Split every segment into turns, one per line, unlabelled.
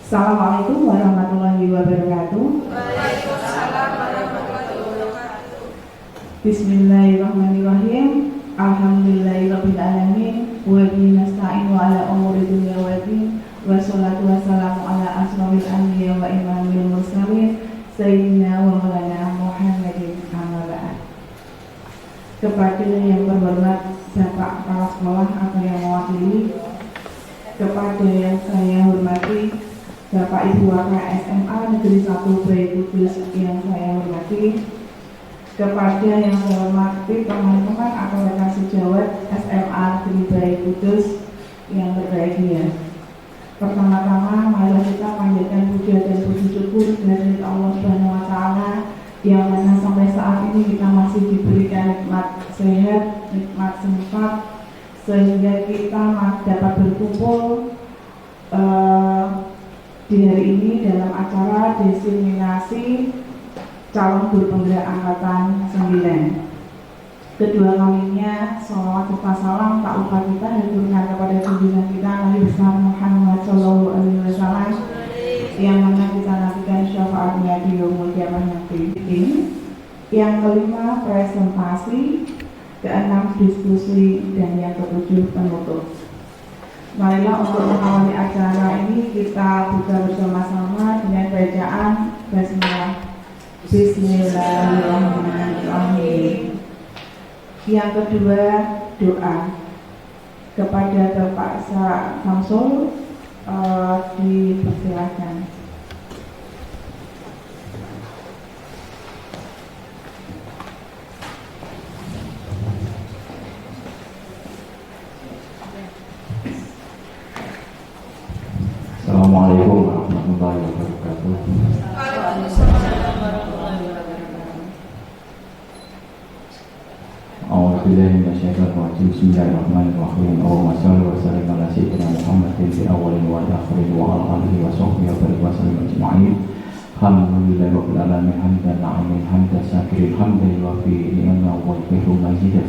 Assalamualaikum warahmatullahi wabarakatuh.
Waalaikumsalam warahmatullahi wabarakatuh.
Bismillahirrahmanirrahim. Alhamdulillahirabbil alamin. Wa bihi nasta'inu ala umuri dunya wa din. Wassalatu wassalamu ala asrofil anbiya wa imamil mursalin sayyidina wa maulana Muhammadin amma ba'd. Kepada yang berhormat Bapak Kepala Sekolah atau yang mewakili, kepada yang saya hormati Bapak Ibu Wakil SMA Negeri 1 Bayi Kudus yang saya hormati, kepada yang saya hormati teman-teman atau rekan sejawat SMA Negeri Bayi Kudus yang berbahagia. Pertama-tama mari kita panjatkan puja dan puji syukur dari Allah Subhanahu wa taala yang mana sampai saat ini kita masih diberikan nikmat sehat, nikmat sempat sehingga kita dapat berkumpul di hari ini dalam acara diseminasi calon guru penggerak angkatan 9. Kedua kalinya sholawat serta salam tak lupa kita haturkan kepada junjungan kita Nabi besar Muhammad Shallallahu Alaihi Wasallam yang mana kita nantikan syafaatnya di yaumul qiyamah nanti. Yang kelima presentasi, keenam diskusi, dan yang ketujuh penutup. Marilah untuk mengawali acara ini kita buka bersama-sama dengan bacaan basmalah. Bismillahirrahmanirrahim. Yang kedua doa kepada Bapak Samsul dipersilakan.
Assalamualaikum warahmatullahi wabarakatuh.
Waalaikumsalam warahmatullahi wabarakatuh.
A'udzubillahi minasyaitonir rajim. Bismillahirrahmanirrahim. Allahumma shalli wa sallim ala sayyidina Muhammadin fil awwalin wal akhirin wa ala alihi wa sahbihi wa sallim ajma'in. Alhamdulillahi rabbil alamin hamdan na'imin hamdan syakirin hamdan yuwafi ni'amahu wa yukafi'u mazidah.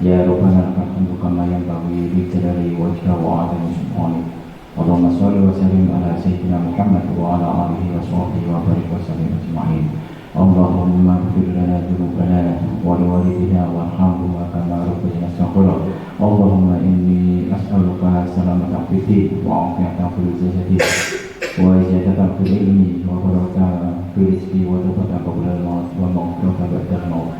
Ya Rabbana lakal hamdu kama yanbaghi li jalali wajhika wa 'azimi sultanik. Allahumma sholli wa sallim ala sayyidina Muhammad wa ala alihi wa sahbihi wa barik wa sallim ajma'in. Allahumma ighfir lana dhunubana wa liwalidina warhamhuma kama rabbayana shaghira. Allahumma inni as'aluka salamata fid din wa 'afiyatan fil jasadi wa ziyadatan fil ilmi wa barakatan fil rizqi wa tawbatan qabla al-maut wa maghfiratan ba'da al-maut.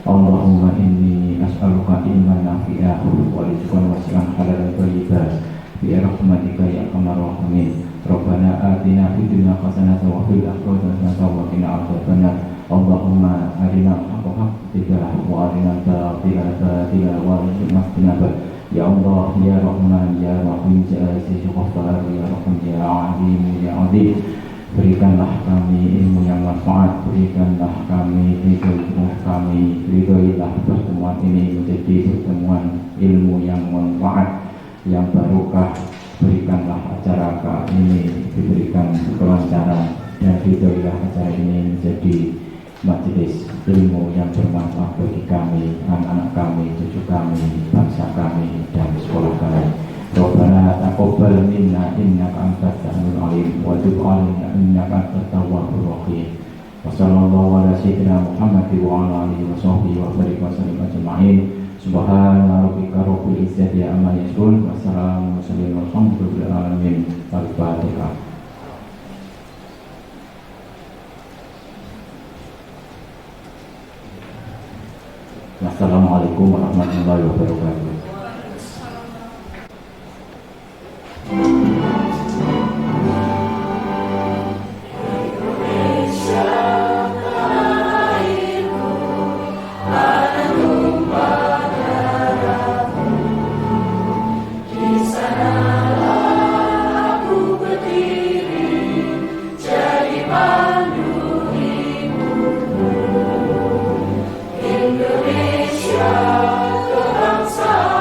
Allahumma inni as'aluka ilman nafi'an wa rizqan wasi'an halalan thayyiban bi rahmatika ya arhamar rahimin. Rabbana atina fid dunya hasanatan wa fil akhirati hasanatan wa qina adzabannar. Allahumma arina al-haqqa haqqan wa arina al-batila batilan warzuqna ijtinabah. Ya Allah ya Rahman ya Rahim ya Aziz ya Ghaffar ya Rahim ya Alim ya Adil. Berikanlah kami ilmu yang manfaat, berikanlah kami hidayah kami, ridhoilah pertemuan ini menjadi pertemuan ilmu yang manfaat, yang barokah. Berikanlah acara ini diberikan kelancaran dan ridhoilah acara ini menjadi majelis ilmu yang bermanfaat bagi kami, anak-anak kami, cucu kami, bangsa kami, dan sekolah kami. Rabbana taqabbal minna innaka antas samiul alim wa tub 'alaina innaka antat tawwabur rahim. Wa sallallahu ala sayyidina Muhammad wa ala alihi wa sahbihi wa barik wa sallim ajma'in. Subhana rabbika rabbil izzati amma yasifun wa salamun alhamdulillahi alamin. Al-Fatihah. Assalamualaikum warahmatullahi wabarakatuh.
Indonesia, kebangsaan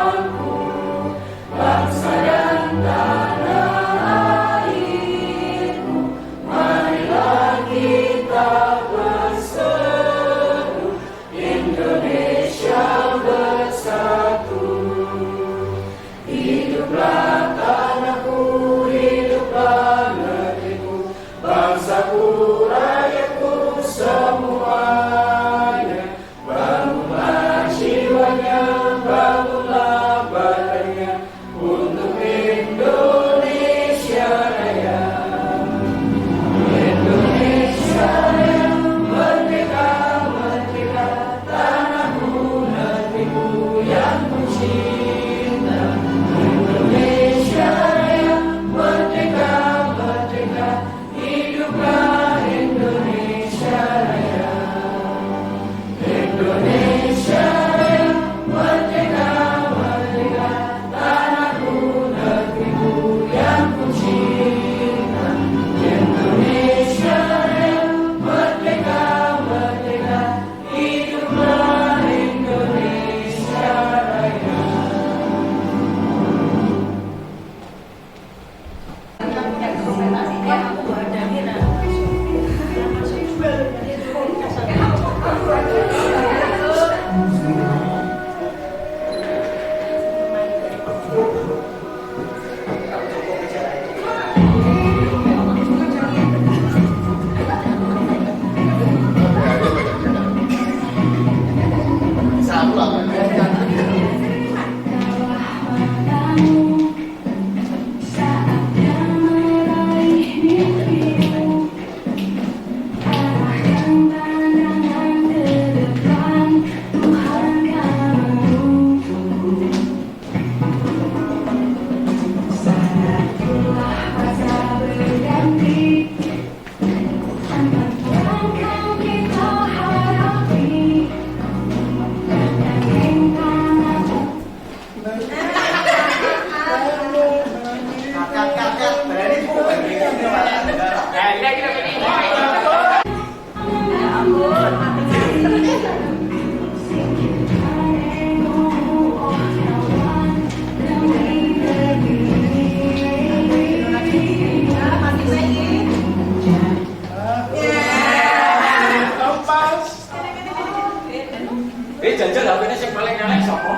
Jajal HP-ne sing paling elek sapa?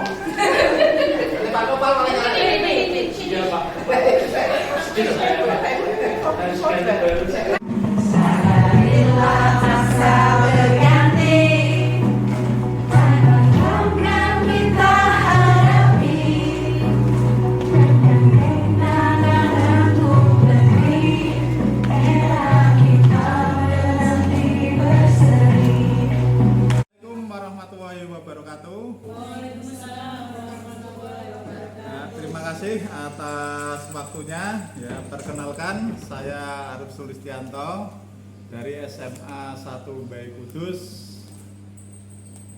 Pak Kopal paling elek. Iya, Pak.
Terima kasih atas waktunya. Ya, perkenalkan saya Arif Sulistianto dari SMA 1 Bayi Kudus,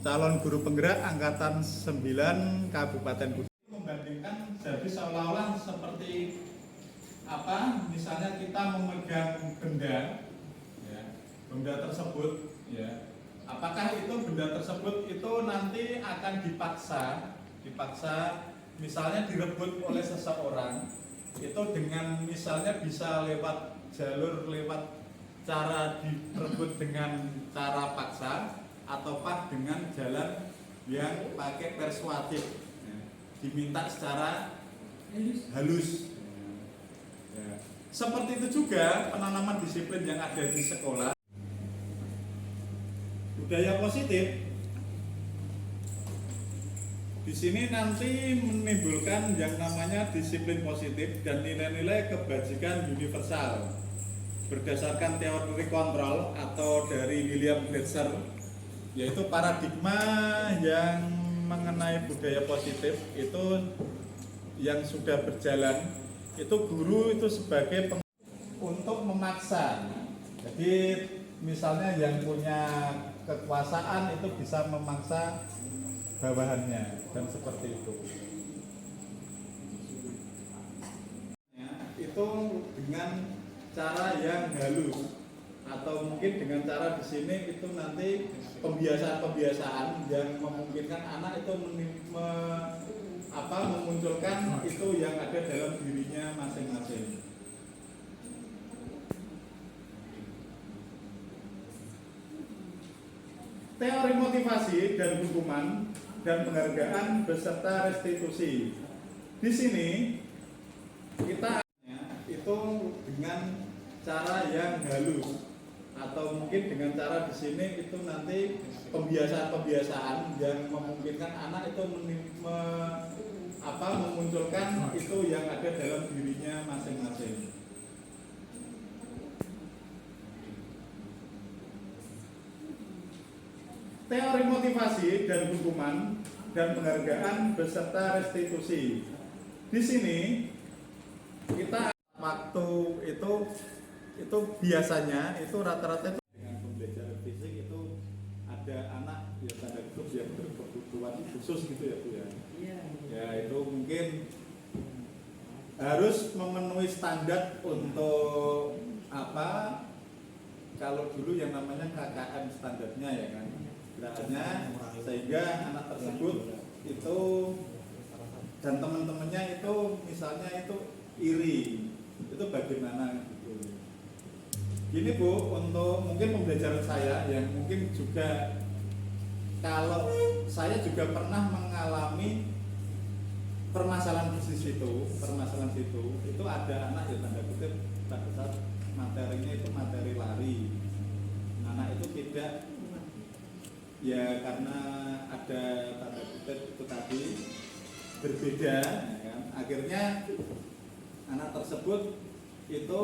calon guru penggerak angkatan 9 Kabupaten Kudus. Membandingkan jadi seolah-olah seperti apa? Misalnya kita memegang benda, ya, benda tersebut, ya. Apakah itu benda tersebut itu nanti akan dipaksa misalnya direbut oleh seseorang itu dengan misalnya bisa lewat cara direbut dengan cara paksa ataukah dengan jalan yang pakai persuasif, ya, diminta secara halus. Ya. Seperti itu juga penanaman disiplin yang ada di sekolah. Budaya positif di sini nanti menimbulkan yang namanya disiplin positif dan nilai-nilai kebajikan universal berdasarkan teori kontrol atau dari William Glasser, yaitu paradigma yang mengenai budaya positif itu yang sudah berjalan itu guru itu sebagai untuk memaksa. Jadi misalnya yang punya kekuasaan itu bisa memaksa bawahannya dan seperti itu. Ya, itu dengan cara yang halus atau mungkin dengan cara di sini itu nanti pembiasaan-pembiasaan yang memungkinkan anak itu memunculkan itu yang ada dalam dirinya masing-masing. Teori motivasi dan hukuman dan penghargaan beserta restitusi. Di sini kita itu dengan cara yang halus atau mungkin dengan cara di sini itu nanti pembiasaan-pembiasaan yang memungkinkan anak itu memunculkan itu yang ada dalam dirinya masing-masing. Teori motivasi dan hukuman dan penghargaan beserta restitusi. Di sini kita waktu itu biasanya itu rata-rata itu dengan pembelajaran fisik itu ada anak yang tanda kutip yang berkebutuhan khusus gitu ya Bu ya. Ya itu mungkin harus memenuhi standar untuk apa? Kalau dulu yang namanya KKM standarnya ya kan. Sehingga anak tersebut itu dan teman-temannya itu misalnya itu iri, itu bagaimana gitu. Gini Bu, untuk mungkin pembelajaran saya yang mungkin juga kalau saya juga pernah mengalami permasalahan di situ itu ada anak ya tanda kutip pada saat materinya itu materi lari, anak itu tidak ya karena ada tanda kutip itu tadi berbeda ya kan? Akhirnya anak tersebut itu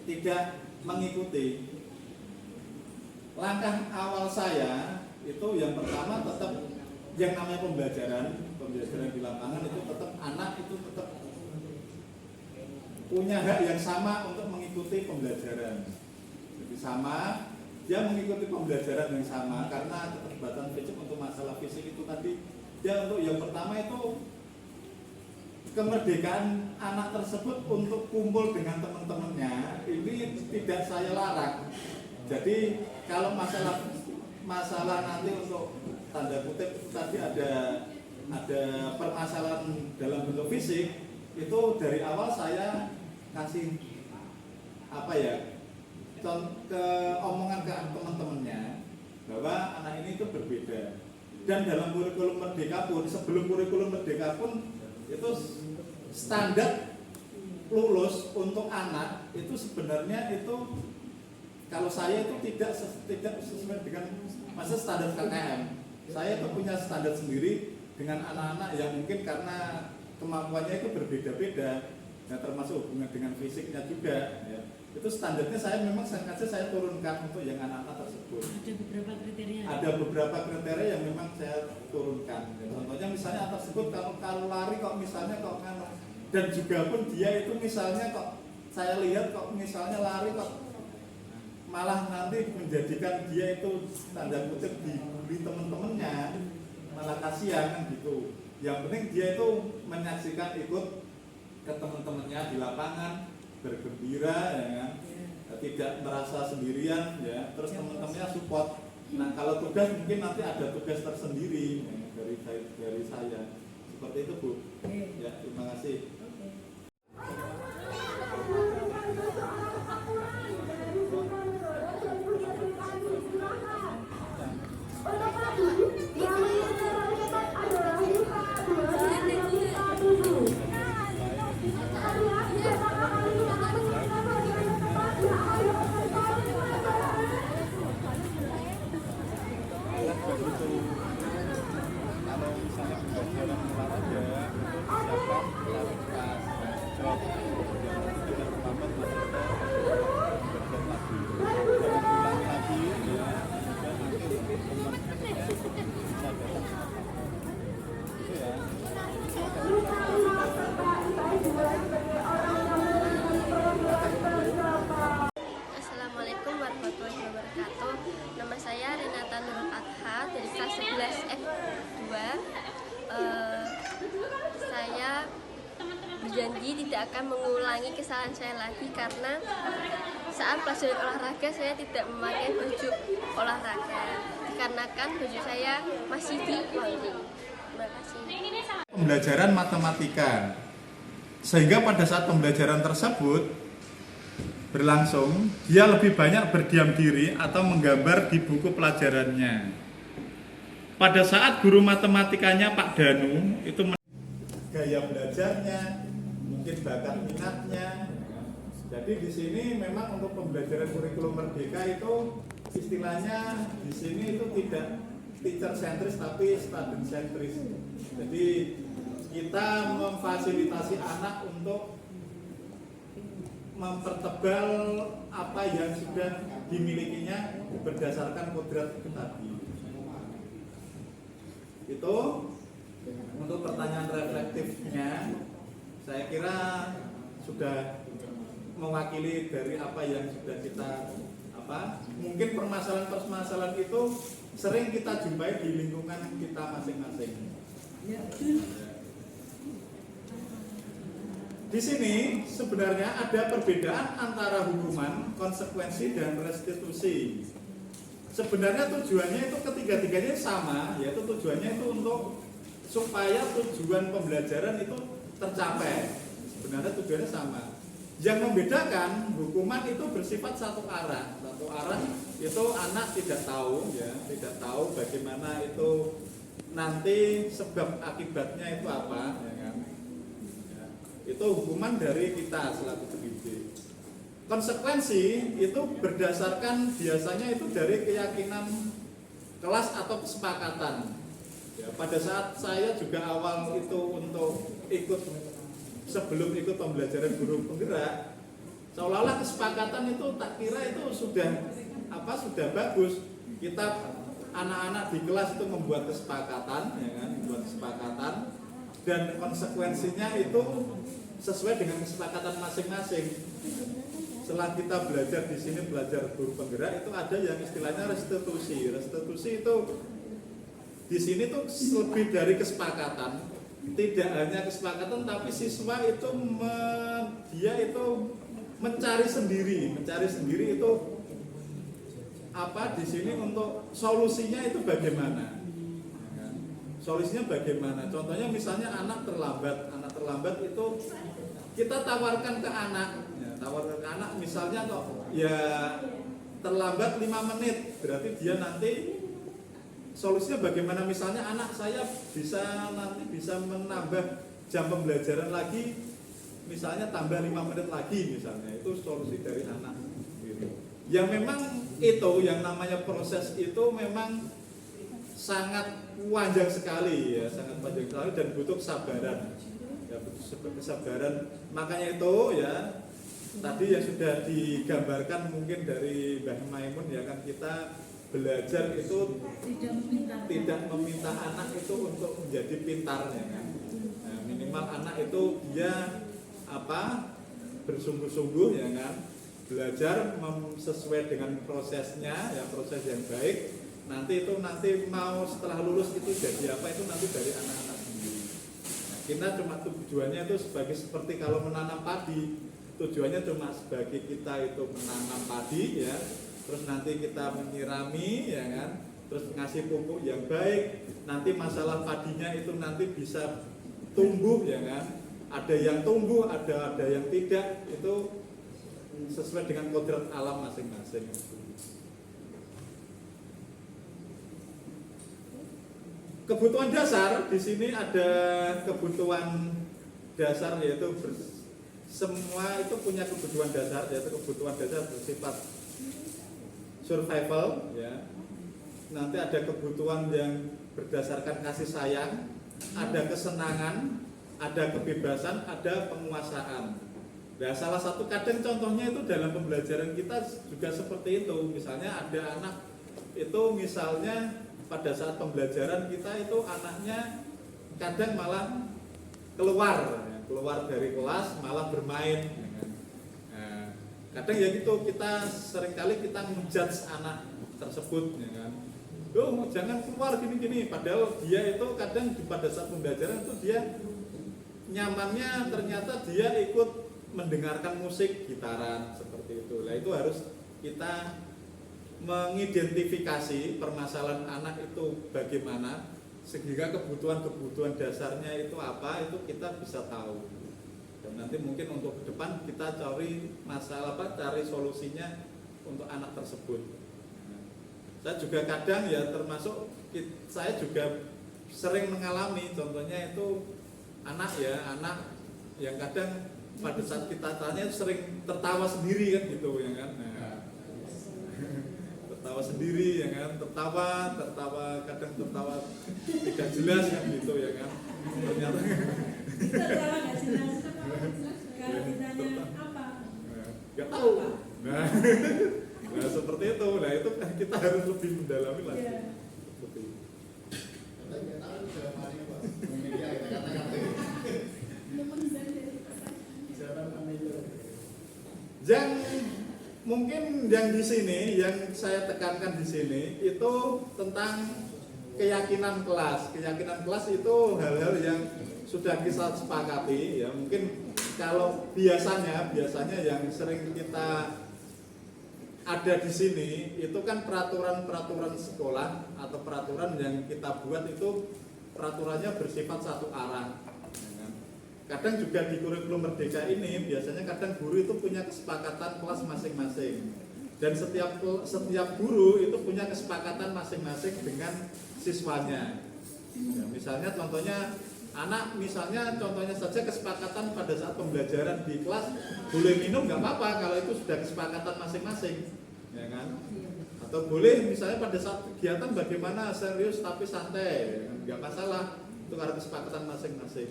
tidak mengikuti. Langkah awal saya itu yang pertama tetap yang namanya pembelajaran di lapangan itu tetap anak itu tetap punya hak yang sama untuk mengikuti pembelajaran. Jadi sama, dia mengikuti pembelajaran yang sama karena keterbatasan fisik untuk masalah fisik itu tadi. Dia untuk yang pertama itu kemerdekaan anak tersebut untuk kumpul dengan teman-temannya ini tidak saya larang. Jadi kalau masalah nanti untuk tanda kutip tadi ada permasalahan dalam bentuk fisik itu dari awal saya kasih ke omongan ke teman-temannya bahwa anak ini itu berbeda. Dan dalam kurikulum merdeka pun, sebelum kurikulum merdeka pun itu standar lulus untuk anak itu sebenarnya itu kalau saya itu tidak sesuai dengan masa standar KKM. Saya itu punya standar sendiri dengan anak-anak yang mungkin karena kemampuannya itu berbeda-beda, ya, termasuk hubungan dengan fisiknya juga. Ya. Itu standarnya saya memang sengaja saya turunkan untuk yang anak-anak tersebut.
Ada beberapa kriteria.
Ada beberapa kriteria yang memang saya turunkan. Ya, contohnya misalnya anak tersebut kalau lari kok misalnya kok dan juga pun dia itu misalnya kok saya lihat kok misalnya lari kok malah nanti menjadikan dia itu tanda kutip dibully teman-temannya, malah kasihan kan gitu. Yang penting dia itu menyaksikan ikut ke teman-temannya di lapangan, bergembira ya kan, tidak merasa sendirian ya, terus teman-temannya support. Nah kalau tugas mungkin nanti ada tugas tersendiri ya, dari saya seperti itu Bu. Ya terima kasih.
Assalamualaikum warahmatullahi wabarakatuh. Nama saya Renata Nurul Adha dari kelas 11 F2. Saya berjanji tidak akan mengulangi kesalahan saya lagi karena saat pelajaran olahraga saya tidak memakai baju olahraga dikarenakan baju saya masih diwangi. Terima kasih.
Pembelajaran matematika, sehingga pada saat pembelajaran tersebut berlangsung, dia lebih banyak berdiam diri atau menggambar di buku pelajarannya. Pada saat guru matematikanya Pak Danu itu gaya belajarnya, mungkin bakat minatnya. Jadi di sini memang untuk pembelajaran kurikulum merdeka itu istilahnya di sini itu tidak teacher sentris tapi student sentris. Jadi kita memfasilitasi anak untuk mempertebal apa yang sudah dimilikinya berdasarkan kodrat itu tadi. Itu untuk pertanyaan reflektifnya, saya kira sudah mewakili dari apa yang sudah kita mungkin permasalahan itu sering kita jumpai di lingkungan kita masing-masing. Di sini sebenarnya ada perbedaan antara hukuman, konsekuensi, dan restitusi. Sebenarnya tujuannya itu ketiga-tiganya sama, yaitu tujuannya itu untuk supaya tujuan pembelajaran itu tercapai. Sebenarnya tujuannya sama. Yang membedakan hukuman itu bersifat satu arah. Satu arah itu anak tidak tahu, ya, tidak tahu bagaimana itu nanti sebab akibatnya itu apa, ya kan? Ya, itu hukuman dari kita selaku pendidik. Konsekuensi itu berdasarkan biasanya itu dari keyakinan kelas atau kesepakatan. Ya, pada saat saya juga awal itu untuk ikut, sebelum ikut pembelajaran guru penggerak, seolah-olah kesepakatan itu tak kira itu sudah bagus. Kita anak-anak di kelas itu membuat kesepakatan, ya kan, membuat kesepakatan, dan konsekuensinya itu sesuai dengan kesepakatan masing-masing. Setelah kita belajar di sini, belajar guru penggerak, itu ada yang istilahnya restitusi. Restitusi itu di sini tuh lebih dari kesepakatan. Tidak hanya kesepakatan, tapi siswa itu dia itu mencari sendiri itu apa di sini untuk solusinya itu bagaimana. Solusinya bagaimana? Contohnya misalnya anak terlambat itu kita tawarkan ke anak, misalnya kok ya terlambat 5 menit, berarti dia nanti solusinya bagaimana? Misalnya anak saya bisa menambah jam pembelajaran lagi, misalnya tambah 5 menit lagi misalnya, itu solusi dari anak. Yang memang itu yang namanya proses itu memang sangat panjang sekali ya, sangat panjang sekali dan butuh kesabaran. Ya, butuh kesabaran. Makanya itu ya tadi yang sudah digambarkan mungkin dari Mbah Maimun ya kan, kita belajar itu tidak meminta anak itu untuk menjadi pintar ya kan. Nah, minimal anak itu dia bersungguh-sungguh ya kan, belajar sesuai dengan prosesnya ya, proses yang baik. Nanti mau setelah lulus itu jadi apa itu nanti dari anak-anak sendiri. Nah, kita cuma tujuannya itu seperti kalau menanam padi, tujuannya cuma sebagai kita itu menanam padi ya, terus nanti kita menyirami ya kan, terus ngasih pupuk yang baik, nanti masalah padinya itu nanti bisa tumbuh ya kan, ada yang tumbuh, ada yang tidak, itu sesuai dengan kodrat alam masing-masing. Kebutuhan dasar di sini ada kebutuhan dasar yaitu semua itu punya kebutuhan dasar, yaitu kebutuhan dasar bersifat survival ya. Nanti ada kebutuhan yang berdasarkan kasih sayang, ada kesenangan, ada kebebasan, ada penguasaan. Nah, salah satu kadang contohnya itu dalam pembelajaran kita juga seperti itu. Misalnya ada anak itu misalnya pada saat pembelajaran kita itu anaknya kadang malah keluar dari kelas malah bermain. Nah, kadang ya gitu, kita seringkali kita ngejudge anak tersebut ya kan. Jangan keluar gini-gini, padahal dia itu kadang pada saat pembelajaran itu dia nyamannya ternyata dia ikut mendengarkan musik gitaran seperti itu. Nah, itu harus kita mengidentifikasi permasalahan anak itu bagaimana sehingga kebutuhan dasarnya itu apa, itu kita bisa tahu. Dan nanti mungkin untuk ke depan kita cari cari solusinya untuk anak tersebut. Nah, saya juga kadang ya termasuk saya juga sering mengalami, contohnya itu anak yang kadang pada saat kita tanya sering tertawa sendiri kan gitu ya kan. Nah, tertawa sendiri ya kan, tertawa kadang tertawa tidak jelas kan gitu ya kan. Ternyata
tertawa nggak jelas. Kalau ditanya apa?
Nggak tahu. Nah, seperti itu. Nah, itu kita harus lebih mendalami lagi. Seperti itu. Yang mungkin yang di sini, yang saya tekankan di sini itu tentang keyakinan kelas. Keyakinan kelas itu hal-hal yang sudah kita sepakati ya. Mungkin kalau biasanya yang sering kita ada di sini itu kan peraturan sekolah atau peraturan yang kita buat itu peraturannya bersifat satu arah. Kadang juga di kurikulum Merdeka ini biasanya kadang guru itu punya kesepakatan kelas masing-masing, dan setiap guru itu punya kesepakatan masing-masing dengan siswanya. Ya, misalnya contohnya saja kesepakatan pada saat pembelajaran di kelas boleh minum nggak apa-apa kalau itu sudah kesepakatan masing-masing, ya kan? Atau boleh misalnya pada saat kegiatan bagaimana serius tapi santai, ya kan? Nggak masalah, itu karena kesepakatan masing-masing.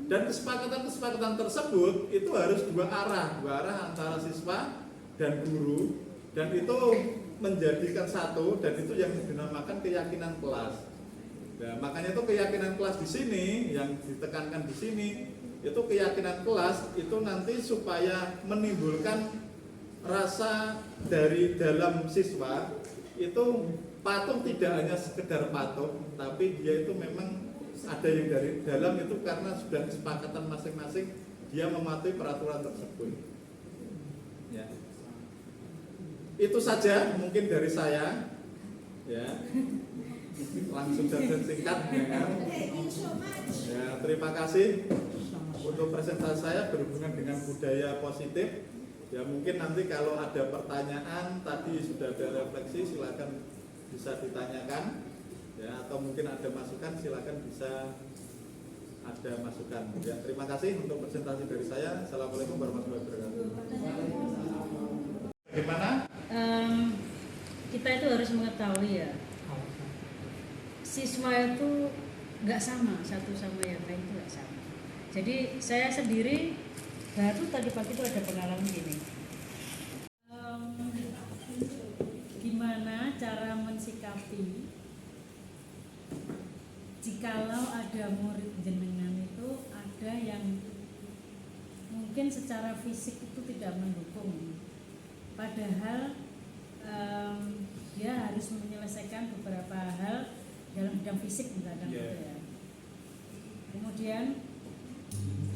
Dan kesepakatan tersebut itu harus dua arah antara siswa dan guru, dan itu menjadikan satu, dan itu yang dinamakan keyakinan kelas. Nah, makanya itu keyakinan kelas di sini yang ditekankan di sini, itu keyakinan kelas itu nanti supaya menimbulkan rasa dari dalam siswa itu patuh, tidak hanya sekedar patuh, tapi dia itu memang ada yang dari dalam itu karena sudah kesepakatan masing-masing dia mematuhi peraturan tersebut. Ya. Itu saja mungkin dari saya. Ya. Langsung saja singkat, ya kan? Ya, terima kasih untuk presentasi saya berhubungan dengan budaya positif. Ya, mungkin nanti kalau ada pertanyaan, tadi sudah ada refleksi, silakan bisa ditanyakan. Ya, atau mungkin ada masukan, silakan bisa ada masukan. Ya, terima kasih untuk presentasi dari saya. Assalamualaikum warahmatullahi wabarakatuh. Bagaimana?
Kita itu harus mengetahui ya, siswa itu nggak sama satu sama yang lain, itu nggak sama. Jadi saya sendiri baru tadi pagi itu ada pengalaman gini. Gimana cara mensikapi jikalau ada murid jenengan itu ada yang mungkin secara fisik itu tidak mendukung, padahal dia harus menyelesaikan beberapa hal dalam bidang fisik misalkan gitu ya. Kemudian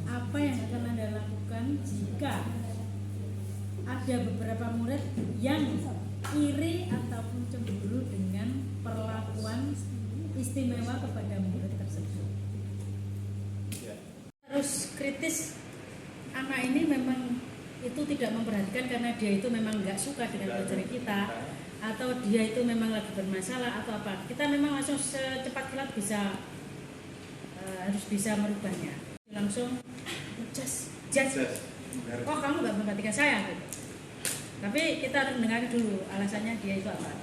apa yang akan Anda lakukan jika ada beberapa murid yang iri ataupun cemburu dengan perlakuan istimewa kepada murid tersebut? Harus kritis, anak ini memang itu tidak memperhatikan karena dia itu memang nggak suka dengan pelajaran kita, atau dia itu memang lagi bermasalah atau apa, kita memang langsung secepat kilat harus bisa merubahnya, langsung just oh kamu nggak memperhatikan saya gitu. Tapi kita harus mendengar dulu alasannya dia itu apa.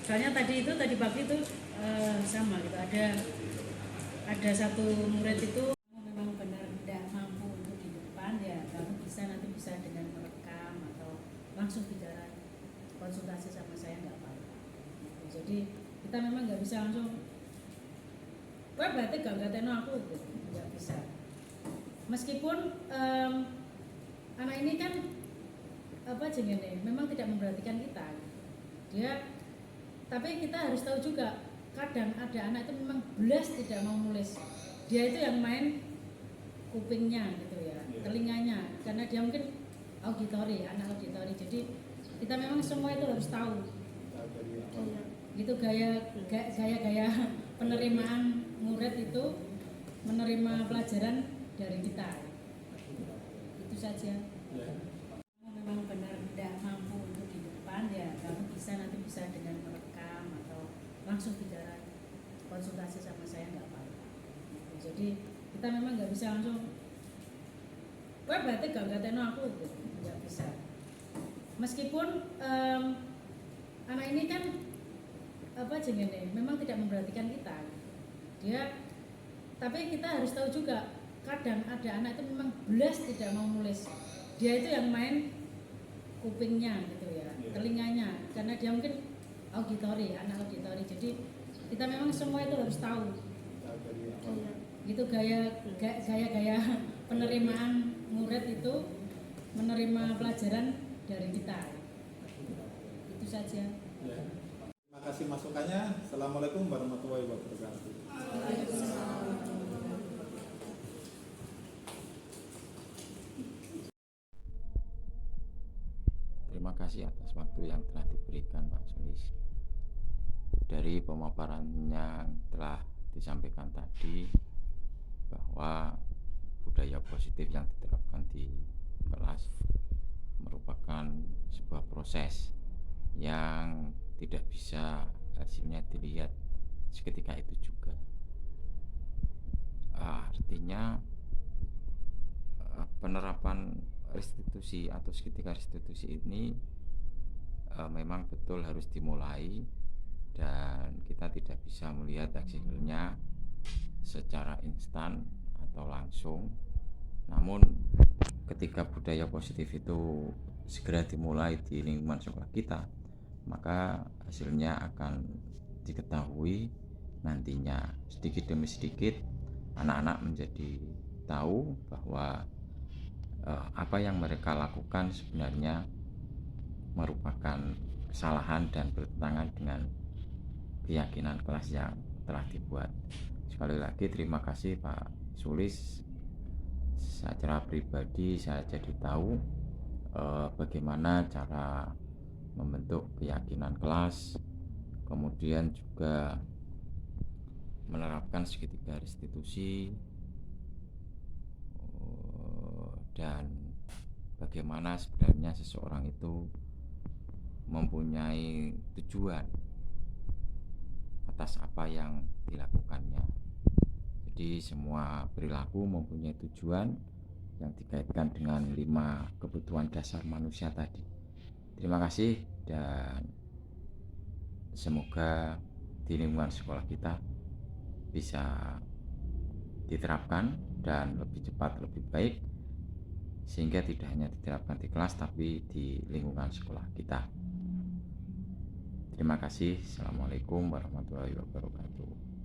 Soalnya tadi pagi itu sama gitu, ada satu murid itu memang benar tidak mampu untuk di depan, ya kamu nanti bisa dengan merekam atau langsung bicara konsultasi sama saya, nggak apa-apa. Jadi kita memang nggak bisa langsung, wah berarti gak teno aku, nggak bisa. Meskipun anak ini kan memang tidak memperhatikan kita, tapi kita harus tahu juga kadang ada anak itu memang belas tidak mau nulis, dia itu yang main kupingnya gitu ya, telinganya, karena dia mungkin anak auditori. Jadi kita memang semua itu harus tahu. Itu gaya penerimaan murid itu menerima pelajaran dari kita. Itu saja. Memang benar tidak mampu untuk di depan, ya kamu nanti bisa dengan merekam atau langsung bicara konsultasi sama saya, nggak apa-apa. Jadi kita memang nggak bisa langsung, wah berarti gak teno aku, nggak bisa. Meskipun anak ini kan memang tidak memperhatikan kita, tapi kita harus tahu juga kadang ada anak itu memang belas tidak mau nulis, dia itu yang main kupingnya gitu ya, telinganya, karena dia mungkin anak auditori. Jadi kita memang semua itu harus tahu. Itu gaya penerimaan murid itu menerima pelajaran dari kita. Itu saja.
Terima kasih masukannya. Assalamualaikum warahmatullahi wabarakatuh.
Terima kasih atas waktu yang telah diberikan Pak Sulis. Dari pemaparan yang telah disampaikan tadi, bahwa budaya positif yang diterapkan di kelas merupakan sebuah proses yang tidak bisa hasilnya dilihat seketika itu juga,
Artinya penerapan restitusi atau segitiga restitusi ini memang betul harus dimulai, dan kita tidak bisa melihat hasilnya secara instan atau langsung. Namun ketika budaya positif itu segera dimulai di lingkungan sekolah kita, maka hasilnya akan diketahui nantinya. Sedikit demi sedikit anak-anak menjadi tahu bahwa apa yang mereka lakukan sebenarnya merupakan kesalahan dan bertentangan dengan keyakinan kelas yang telah dibuat. Sekali lagi terima kasih Pak Sulis. Secara pribadi saya jadi tahu bagaimana cara membentuk keyakinan kelas, kemudian juga menerapkan segitiga restitusi, dan bagaimana sebenarnya seseorang itu mempunyai tujuan atas apa yang dilakukannya. Jadi semua perilaku mempunyai tujuan yang dikaitkan dengan 5 kebutuhan dasar manusia tadi. Terima kasih, dan semoga di lingkungan sekolah kita bisa diterapkan dan lebih cepat, lebih baik, sehingga tidak hanya diterapkan di kelas tapi di lingkungan sekolah kita. Terima kasih. Assalamualaikum warahmatullahi wabarakatuh.